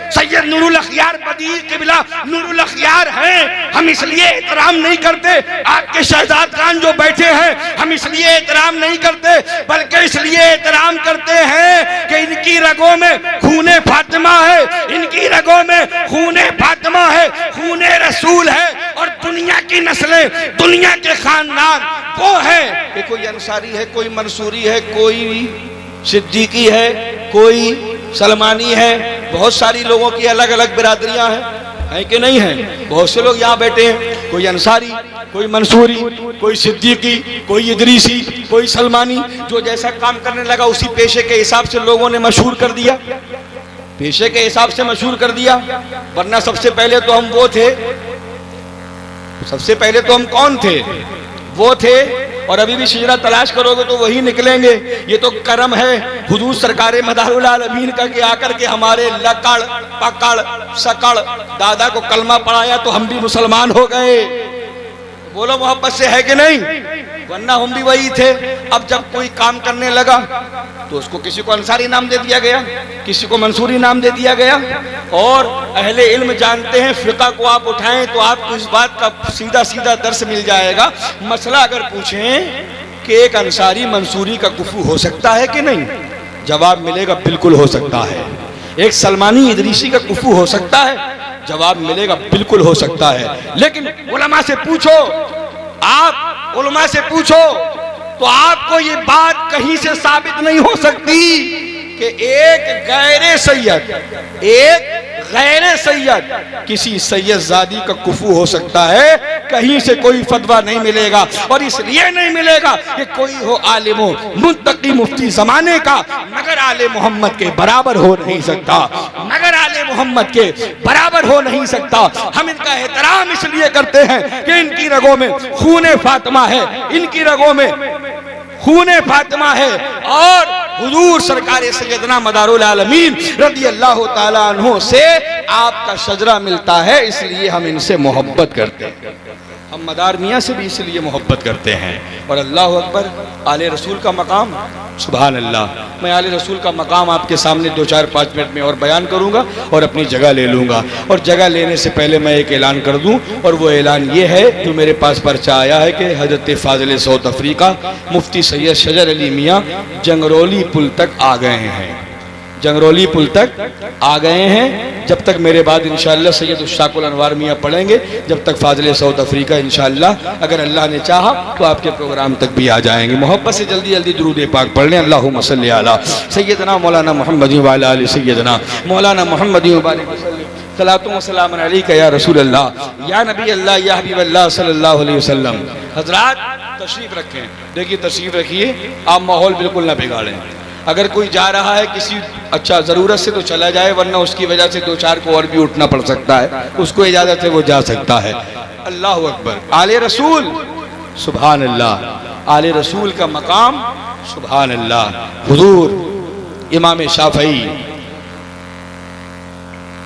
सैयद नूरुल अखियार बदीर किबला नूरुल अखियार हैं, हम इसलिए एहतराम नहीं करते। आपके शहजाद खान जो बैठे हैं हम इसलिए एहतराम नहीं करते, बल्कि इसलिए एहतराम करते हैं कि इनकी रगों में खूने फातिमा है, इनकी रगों में खूने फातिमा है, खूने रसूल है। और दुनिया की नस्लें, दुनिया के खानदान वो है कि कोई अंसारी है, कोई मंसूरी है, कोई सिद्दीकी है, कोई सलमानी है। बहुत सारी लोगों की अलग अलग बिरादरियां हैं कि नहीं है? बहुत से लोग यहाँ बैठे हैं, कोई अंसारी, कोई मंसूरी, कोई सिद्दीकी, कोई इदरीसी, कोई सलमानी। जो जैसा काम करने लगा उसी पेशे के हिसाब से लोगों ने मशहूर कर दिया, पेशे के हिसाब से मशहूर कर दिया। वरना सबसे पहले तो हम वो थे, सबसे पहले तो हम कौन थे? वो थे। और अभी भी शिजरा तलाश करोगे तो वही निकलेंगे। ये तो करम है हुजूर सरकार मदारुल आलमीन का कि आकर के हमारे लकड़ पकड़ सकड़ दादा को कलमा पढ़ाया तो हम भी मुसलमान हो गए। बोलो मोहब्बत से है कि नहीं? वरना हम भी वही थे। अब जब कोई काम करने लगा तो उसको किसी को अंसारी नाम दे दिया गया, किसी को मंसूरी नाम दे दिया गया। और अहले इल्म जानते हैं, फिक़ह को आप उठाएं तो आपको इस बात का सीधा सीधा दर्स मिल जाएगा। मसला अगर पूछें कि एक अंसारी मंसूरी का कुफू हो सकता है कि नहीं, जवाब मिलेगा बिल्कुल हो सकता है। एक सलमानी इदरीसी का कुफू हो सकता है, जवाब मिलेगा बिल्कुल हो सकता है। लेकिन उलमा से पूछो, आप उलमा से पूछो तो आपको ये बात कहीं से साबित नहीं हो सकती कि एक गैर सैयद किसी सैयद जादी का कुफू हो सकता है। कहीं से कोई फतवा नहीं मिलेगा। और इसलिए नहीं मिलेगा कि कोई हो आलिमो मुत्तकी मुफ्ती जमाने का, मगर आले मोहम्मद के बराबर हो नहीं सकता, मगर आले मोहम्मद के बराबर हो नहीं सकता। हम इनका एहतराम इसलिए करते हैं कि इनकी रगों में खूने फातिमा है, इनकी रगों में खून फातिमा है और हुजूर सरकार सैयदना मदारुल आलमीन रज़ी अल्लाह ताला अन्हु से आपका शजरा मिलता है, इसलिए हम इनसे मोहब्बत करते हैं। हम मदार मियाँ से भी इसलिए मोहब्बत करते हैं। और अल्लाह अकबर, आले रसूल का मकाम, सुभान अल्लाह। मैं आले रसूल का मकाम आपके सामने 2-4-5 मिनट में और बयान करूँगा और अपनी जगह ले लूँगा। और जगह लेने से पहले मैं एक ऐलान कर दूँ, और वो ऐलान ये है जो मेरे पास पर्चा आया है कि हज़रत फ़ाज़िल साउथ अफ्रीका मुफ्ती सैयद शजर अली मियाँ जंगरौली पुल तक आ गए हैं, जंगरौली पुल तक आ गए हैं। जब तक मेरे बाद इंशाअल्लाह सैयद उश्शाकुल अनवार मियाँ पढ़ेंगे, जब तक फ़ाज़िल साउथ अफ्रीका इंशाअल्लाह अगर अल्लाह ने चाहा तो आपके प्रोग्राम तक भी आ जाएंगे। मोहब्बत से जल्दी जल्दी दुरूद पाक पढ़ लें। अल्लाहुम्मा सल्ली अला सैयदना मौलाना मुहम्मद व अला आलि सैयदना मौलाना मुहम्मद व बारिक वसल्लम सलातु व सलाम अलैका या रसूल अल्लाह या नबी अल्लाह या हबीब अल्लाह सल्लल्लाहु अलैहि वसल्लम। हजरात तशरीफ रखें, देखिए तशरीफ रखिए, आप माहौल बिल्कुल ना बिगाड़ें। अगर कोई जा रहा है किसी अच्छा ज़रूरत से तो चला जाए, वरना उसकी वजह से 2-4 को और भी उठना पड़ सकता है, उसको इजाज़त है वो जा सकता है। अल्लाह अकबर। आले रसूल, सुभान अल्लाह। आले रसूल का मकाम, सुभान अल्लाह। हुजूर इमाम शाफ़ई,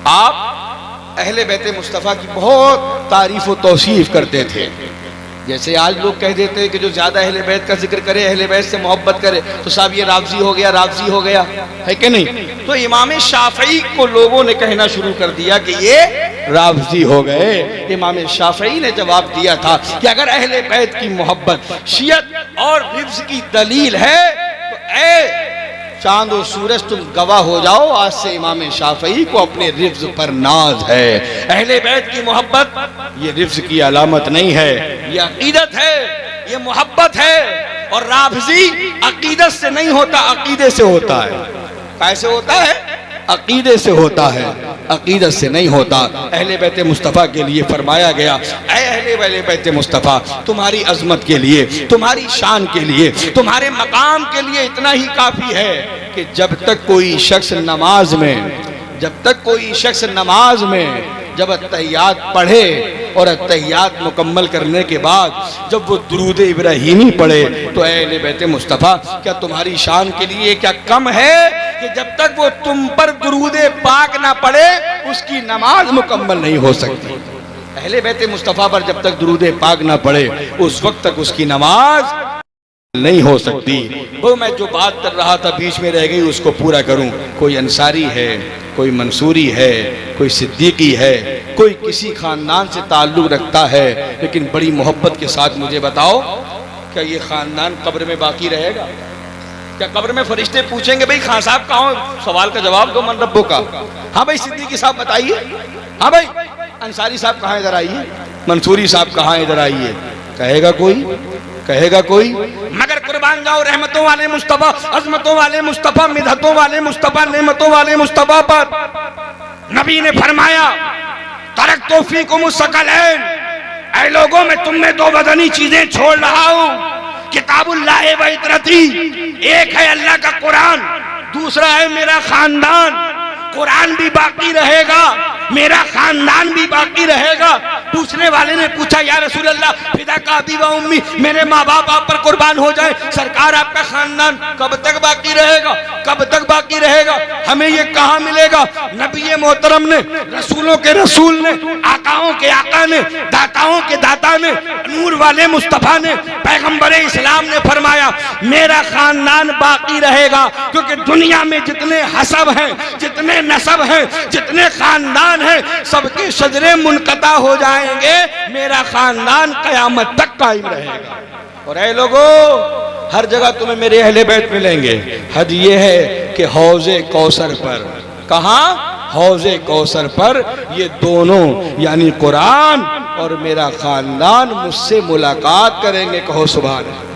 आप अहले बैत मुस्तफ़ा की बहुत तारीफ़ व तौसीफ़ करते थे। जैसे आज लोग कह देते हैं कि जो ज़्यादा अहले बैत का जिक्र करे, अहले बैत से मोहब्बत करे तो साहब ये राफ़ज़ी हो गया, राफ़ज़ी हो गया, है कि नहीं? तो इमाम शाफ़ई को लोगों ने कहना शुरू कर दिया कि ये राफ़ज़ी हो गए। इमाम शाफ़ई ने जवाब दिया था कि अगर अहले बैत की मोहब्बत शियत और रिज़्क़ की दलील है तो ए चांद और सूरज तुम गवाह हो जाओ, आज से इमाम शाफ़ई को अपने रिफ्ज़ पर नाज है। अहले बैत की मोहब्बत ये रिफ्ज़ की अलामत नहीं है, ये अकीदत है, ये मोहब्बत है। और राफ़ज़ी अकीदत से नहीं होता, अकीदे से होता है। कैसे होता है? अकीदे से होता है, अकीदत से नहीं होता। अहले बैत मुस्तफ़ा के लिए फरमाया गया, ऐ अहले बैत मुस्तफ़ा, तुम्हारी अज़मत के लिए, तुम्हारी शान के लिए, तुम्हारे मकाम के लिए इतना ही काफ़ी है कि जब तक कोई शख्स नमाज में, जब तक कोई शख्स नमाज में जब अत्तहियात पढ़े और अत्तहियात मुकम्मल करने के बाद जब वो दुरूद इब्राहीमी पढ़े तो अहले बैत मुस्तफ़ा, क्या तुम्हारी शान के लिए क्या कम है कि जब तक वो तुम पर दुरूद पाक ना पढ़े उसकी नमाज मुकम्मल नहीं हो सकती। अहले बैत मुस्तफ़ा पर जब तक दुरूद पाक ना पढ़े उस वक्त तक उसकी नमाज नहीं हो सकती। वो मैं जो बात कर रहा था बीच में रह गई, उसको पूरा करूं। कोई अंसारी है, कोई मंसूरी है, कोई सिद्दीकी है, कोई किसी खानदान से ताल्लुक़ रखता है, लेकिन बड़ी मोहब्बत के साथ मुझे बताओ, क्या ये खानदान कब्र में बाकी रहेगा? क्या कब्र में फरिश्ते पूछेंगे भाई खान साहब कहाँ हो? सवाल का जवाब दो मन रब्बो का। हाँ भाई सिद्दीकी साहब बताइए, हाँ भाई अंसारी साहब कहाँ, इधर आइए, मंसूरी साहब कहाँ, इधर आइए। कहेगा कोई? कहेगा कोई? मगर कुर्बान जाओ रहमतों वाले मुस्तफा, अजमतों वाले मुस्तफा, मिदहतों वाले मुस्तफा, नेमतों वाले मुस्तफा पर नबी ने फरमाया, तरक तौफीकुम सकलैन, ऐ लोगों मैं तुम में दो बदनी चीजें छोड़ रहा हूँ, किताबुल्लाह व इतरती, एक है अल्लाह का कुरान, दूसरा है मेरा खानदान। कुरान भी बाकी रहेगा, मेरा खानदान भी बाकी रहेगा। पूछने वाले ने पूछा, या रसूल अल्लाह फिदा का अबी व उम्मी, मेरे माँ बाप आप पर कुर्बान हो जाए, सरकार आपका खानदान कब तक बाकी रहेगा? कब तक बाकी रहेगा? हमें ये कहाँ मिलेगा? नबी मोहतरम ने, रसूलों के रसूल ने, आकाओं के आका ने, दाताओं के दाता ने, नूर वाले मुस्तफा ने, पैगंबर इस्लाम ने फरमाया मेरा खानदान बाकी रहेगा, क्योंकि दुनिया में जितने हसब हैं, जितने नसब हैं, जितने खानदान हैं, सबके शजरे मुनक़ता हो जाएंगे, मेरा खानदान क़यामत तक कायम रहेगा। और ऐ लोगों, हर जगह तुम्हें मेरे अहले बैत मिलेंगे। हद ये है कि हौज़े कौसर पर, कहाँ? हौज़े कौसर पर ये दोनों यानी कुरान और मेरा खानदान मुझसे मुलाकात करेंगे। कहो सुभान अल्लाह।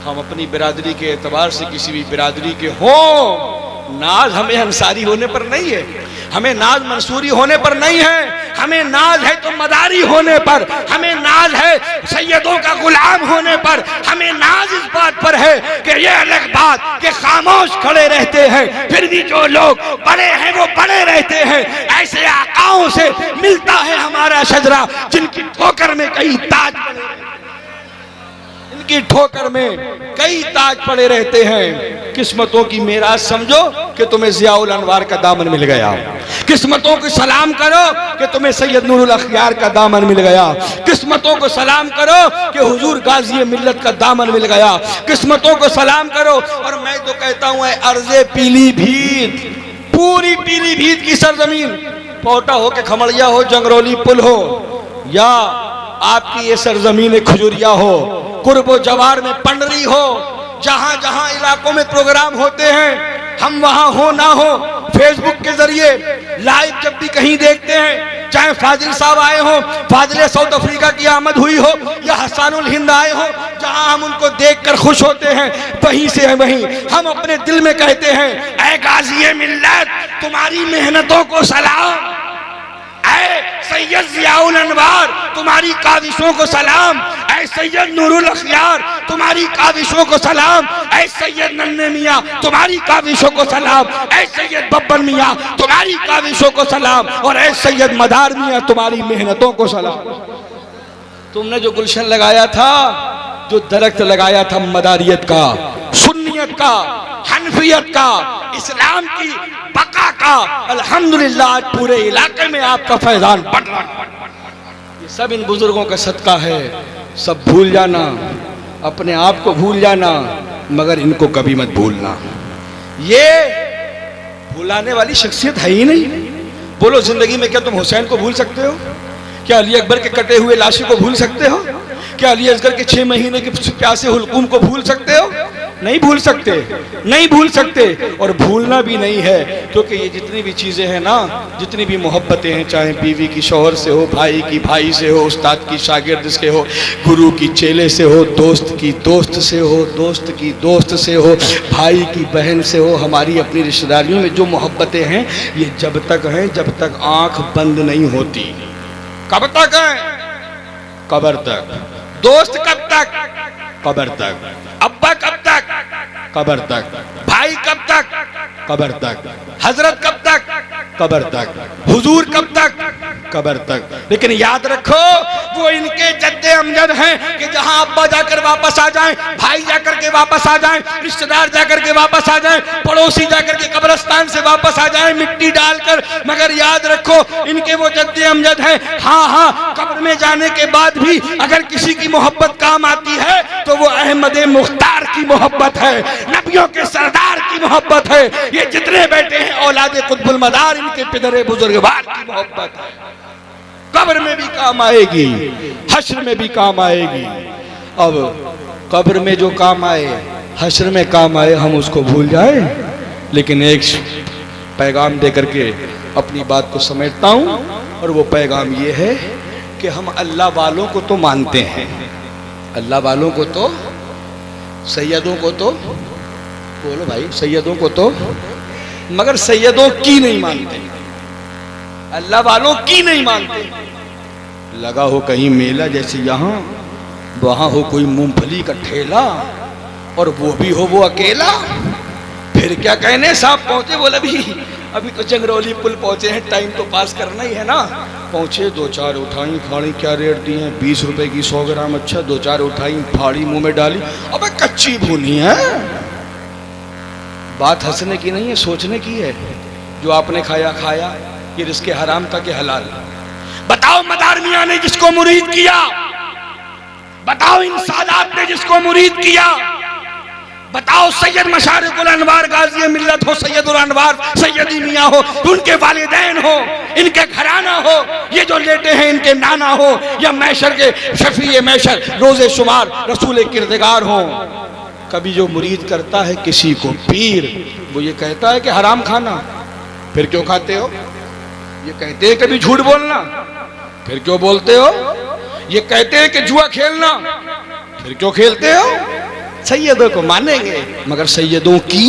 हम अपनी बिरादरी के एतबार से किसी भी बिरादरी के हों, नाज हमें अंसारी होने पर नहीं है, हमें नाज मंसूरी होने पर नहीं है, हमें नाज है तो मदारी होने पर, हमें नाज है सैयदों का गुलाम होने पर, हमें नाज इस बात पर है कि ये अलग बात कि खामोश खड़े रहते हैं, फिर भी जो लोग बड़े हैं वो बड़े रहते हैं। ऐसे आकाओं से मिलता है हमारा शजरा जिनकी ठोकर में कई ताज बने, उनकी ठोकर में कई ताज पड़े रहते हैं। किस्मतों की मेराज समझो कि तुम्हें ज़ियाउल अनवार का दामन मिल गया। किस्मतों को सलाम करो कि तुम्हें सैयद नूरुल अखियार का दामन मिल गया। किस्मतों को सलाम करो कि हुजूर गाजी मिल्लत का दामन मिल गया। किस्मतों को सलाम करो। और मैं तो कहता हूँ अर्ज़े पीलीभीत, पूरी पीलीभीत की सरजमीन, पोटा हो के खमड़िया हो, जंगरौली पुल हो, या आपकी ये सरजमीन खजूरिया हो, कुर्बो जवार में पंडरी हो, जहां जहां इलाकों में प्रोग्राम होते हैं, हम वहां हो ना हो, फेसबुक के जरिए लाइव जब भी कहीं देखते हैं, चाहे फाजिल साहब आए हो, फाजिल साउथ अफ्रीका की आमद हुई हो, या हसानुल हिंद आए हो, जहां हम उनको देखकर खुश होते हैं, वहीं से वहीं हम अपने दिल में कहते हैं, ऐ गाज़ी मिल्लत तुम्हारी मेहनतों को सलाम, ऐ सैयद ज़ियाउल अनवार तुम्हारी काविशों को सलाम, ऐ सैयद नूरुल अखियार तुम्हारी काविशों को सलाम, ऐ सैयद नन्हे मियाँ तुम्हारी काविशों को सलाम, ऐ सैयद बब्बर मियाँ तुम्हारी काविशों को सलाम, और ऐ सैयद मदार मियाँ तुम्हारी मेहनतों को सलाम। तुमने जो गुलशन लगाया था, जो दरख्त लगाया था मदारियत का, सुन्नियत का, हनफियत का, इस्लाम की बका का, अल्हम्दुलिल्लाह आज पूरे इलाके में आपका फैजान बढ़ रहा है। ये सब इन बुजुर्गों का सदका है। सब भूल जाना, अपने आप को भूल जाना, मगर इनको कभी मत भूलना। ये भुलाने वाली शख्सियत है ही नहीं। बोलो जिंदगी में क्या तुम हुसैन को भूल सकते हो? क्या अली अकबर के कटे हुए लाशे को भूल सकते हो? क्या अली असगर के 6 महीने के प्यासे हुलकूम को भूल सकते हो? नहीं भूल सकते, नहीं भूल सकते, और भूलना भी नहीं है, क्योंकि ये जितनी भी चीज़ें हैं ना, जितनी भी मोहब्बतें हैं, चाहे बीवी की शौहर से हो, भाई की भाई से हो, उस्ताद की शागिर्द से हो, गुरु की चेले से हो, दोस्त की दोस्त से हो, दोस्त की दोस्त से हो, भाई की बहन से हो, हमारी अपनी रिश्तेदारियों में जो मोहब्बतें हैं, ये जब तक हैं जब तक आँख बंद नहीं होती। कब तक है? कब्र तक। दोस्त कब तक? कब्र तक। अब्बा कब तक? कब्र तक। भाई कब तक? कब्र तक। हजरत कब तक? कब्र तक। हुजूर कब तक? कब्र तक। लेकिन याद रखो, वो इनके जद्दे अमजद हैं कि जहां अब्बा जाकर वापस आ जाएं, भाई जाकर के वापस आ जाएं, रिश्तेदार जाकर के वापस आ जाएं, पड़ोसी जाकर के कब्रिस्तान से वापस आ जाएं मिट्टी डालकर, मगर याद रखो इनके वो जद्दे अमजद हैं। हाँ हाँ, कब्र में जाने के बाद भी अगर किसी की मोहब्बत काम आती है तो वो अहमद मुख्तार की मोहब्बत है, नबियों के सरदार की मोहब्बत है। ये जितने बैठे हैं औलादे कुतुबुल मदार, इनके पिदरे बुजुर्गवार की मोहब्बत है। कब्र में भी काम आएगी, हश्र में भी काम आएगी। अब कब्र में जो काम आए, हश्र में काम आए, हम उसको भूल जाए। लेकिन एक पैगाम दे करके अपनी बात को समेटता हूँ, और वो पैगाम ये है कि हम अल्लाह वालों को तो मानते हैं, अल्लाह वालों को तो, सैयदों को तो, बोलो भाई, सैयदों को तो, मगर सैयदों की नहीं मानते, अल्लाह वालों की नहीं मानते। लगा हो कहीं मेला जैसे यहाँ, वहाँ हो कोई मूंगफली का ठेला, और वो भी हो वो अकेला, फिर क्या कहने। साहब पहुँचे? बोले अभी तो जंगरौली पुल पहुँचे हैं, टाइम तो पास करना ही है ना। पहुँचे, 2-4 उठाई फाड़ी, क्या रेट दी है? 20 रुपए की 100 ग्राम। अच्छा, 2-4 उठाई फाड़ी, मुंह में डाली, अबे कच्ची भुनी है। बात हंसने की नहीं है, सोचने की है। जो आपने खाया खाया, ये रिस्के हराम था कि हलाल? बताओ मदार मियाँ ने जिसको मुरीद किया, बताओ इन सादात ने जिसको मुरीद किया, बताओ सैयद मशारिकुल अनवार गाज़ी मिल्लत हो, सैयदुल अनवार सैयदी मियाँ हो, उनके वालिदैन हो, इनके घराना हो, ये जो लेटे हैं इनके नाना हो, या मैशर के शफीए मैशर रोज़े शुमार रसूल किरदगार हो। कभी जो मुरीद करता है किसी को पीर, वो ये कहता है कि हराम खाना, फिर क्यों खाते हो? ये कहते हैं कभी झूठ बोलना, फिर क्यों बोलते हो? ये कहते हैं कि जुआ खेलना, फिर क्यों खेलते हो? सैयदों को मानेंगे, मगर सैयदों की,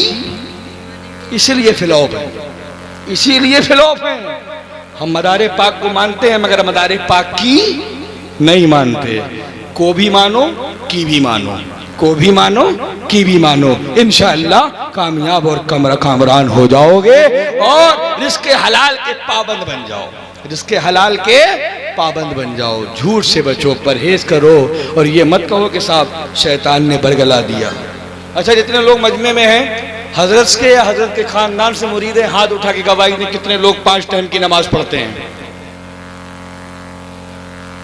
इसीलिए फिलौफ है, इसीलिए फिलौफ है। हम मदारे पाक को मानते हैं, मगर मदारे पाक की नहीं मानते। को भी मानो, की भी मानो, को भी मानो, की भी मानो, इंशाअल्लाह कामयाब और कामरान हो जाओगे, और रिस्के हलाल के पाबंद बन जाओ, रिस्के हलाल के पाबंद बन जाओ, झूठ से बचो, परहेज करो, और ये मत कहो कि साहब शैतान ने बरगला दिया। अच्छा, जितने लोग मजमे में हैं, हजरत के या हजरत के खानदान से मुरीद हैं, हाथ उठा के गवाही दें कितने लोग 5 टाइम की नमाज पढ़ते हैं?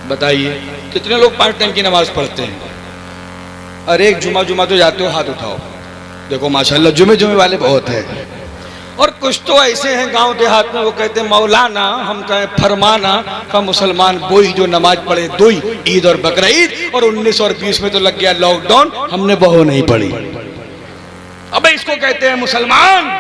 बताइए कितने लोग 5 टाइम की नमाज पढ़ते हैं? अरे एक जुमा तो जाते हो, हाथ उठाओ। देखो माशाल्लाह जुमे वाले बहुत हैं। और कुछ तो ऐसे हैं गांव देहात में, वो कहते हैं मौलाना, हम कहें फरमाना का मुसलमान बोई जो नमाज पढ़े दोई, ईद और बकरा ईद, और 19 और 20 में तो लग गया लॉकडाउन, हमने बहु नहीं पढ़ी। अबे इसको कहते हैं मुसलमान?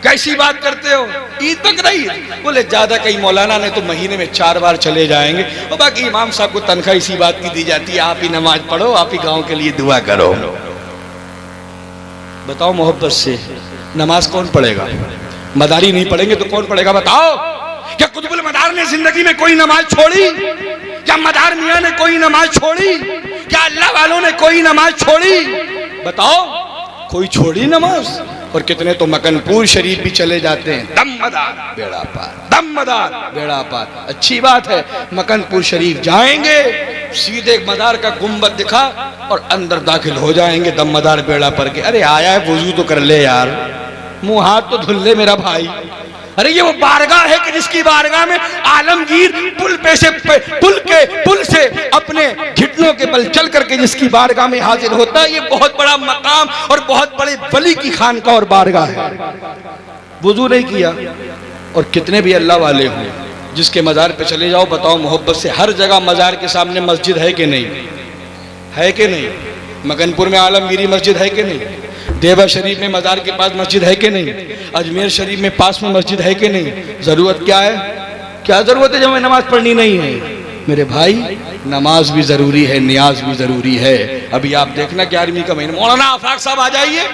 कैसी बात करते हो? ईद बकरा ईद? बोले ज्यादा कई मौलाना ने तो महीने में 4 बार चले जाएंगे, और बाकी इमाम साहब को तनख्वाह इसी बात की दी जाती है, आप ही नमाज पढ़ो, आप ही गांव के लिए दुआ करो। बताओ मोहब्बत से नमाज कौन पढ़ेगा? मदारी नहीं पढ़ेंगे तो कौन पढ़ेगा? बताओ। क्या कुतुबुल मदार ने जिंदगी में कोई नमाज छोड़ी? क्या मदार मियां ने कोई नमाज छोड़ी? क्या अल्लाह वालों ने कोई नमाज छोड़ी? बताओ, कोई छोड़ी नमाज? और कितने तो मकनपुर शरीफ भी चले जाते हैं, दम मदार बेड़ा पार, दम मदार बेड़ा पार। अच्छी बात है, मकनपुर शरीफ जाएंगे, सीधे मदार का गुंबद दिखा और अंदर दाखिल हो जाएंगे, दम मदार बेड़ा पर के। अरे आया है वुजू तो कर ले यार, मुंह हाथ तो धुल ले मेरा भाई। अरे ये वो बारगाह है कि जिसकी बारगाह में आलमगीर पुल से अपने घिटनों के बल चल करके जिसकी बारगाह में हाजिर होता है। ये बहुत बड़ा मकाम और बहुत बड़े वली की खानका और बारगाह है। वुजू नहीं किया, और कितने भी अल्लाह वाले हों, जिसके मज़ार पे चले जाओ, बताओ मोहब्बत से, हर जगह मज़ार के सामने मस्जिद है कि नहीं? है कि नहीं? मकनपुर में आलमगीरी मस्जिद है कि नहीं? देवा शरीफ में मज़ार के पास मस्जिद है कि नहीं? अजमेर शरीफ में पास में मस्जिद है कि नहीं? ज़रूरत क्या है? क्या ज़रूरत है जब हमें नमाज पढ़नी नहीं है? मेरे भाई, नमाज भी ज़रूरी है, नियाज भी ज़रूरी है। अभी आप देखना 11वीं का महीना, मौलाना आफाक साहब आ जाइए,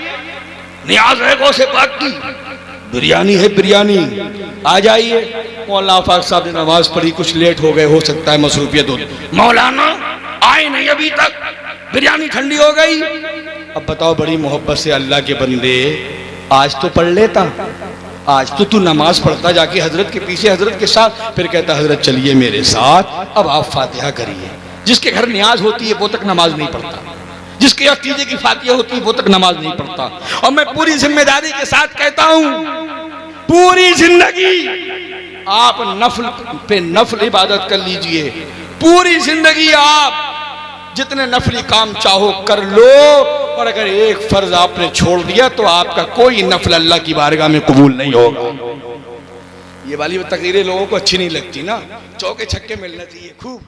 नियाज है गौसे पाक की, बिरयानी है बिरयानी, आ जाइए। मौलाना आफाक साहब ने नमाज पढ़ी, कुछ लेट हो गए, हो सकता है मसरूफियत हो। मौलाना आए नहीं अभी तक, बिरयानी ठंडी हो गई। अब बताओ, बड़ी मोहब्बत से अल्लाह के बंदे, आज तो पढ़ लेता, आज तो तू नमाज पढ़ता जाके हजरत के पीछे, हजरत के साथ, फिर कहता हजरत चलिए मेरे साथ, अब आप फातिहा करिए। जिसके घर नियाज होती है वो तक नमाज नहीं पढ़ता, जिसके अकीदे की फातिहा होती है वो तक नमाज नहीं पढ़ता। और मैं पूरी जिम्मेदारी के साथ कहता हूं, पूरी जिंदगी आप नफल पे नफल इबादत कर लीजिए, पूरी जिंदगी आप जितने नफली काम चाहो कर लो, और अगर एक फर्ज आपने छोड़ दिया तो आपका कोई नफल अल्लाह की बारगाह में कबूल नहीं होगा। ये वाली तकरीरें लोगों को अच्छी नहीं लगती ना, चौके छक्के मिलना चाहिए खूब।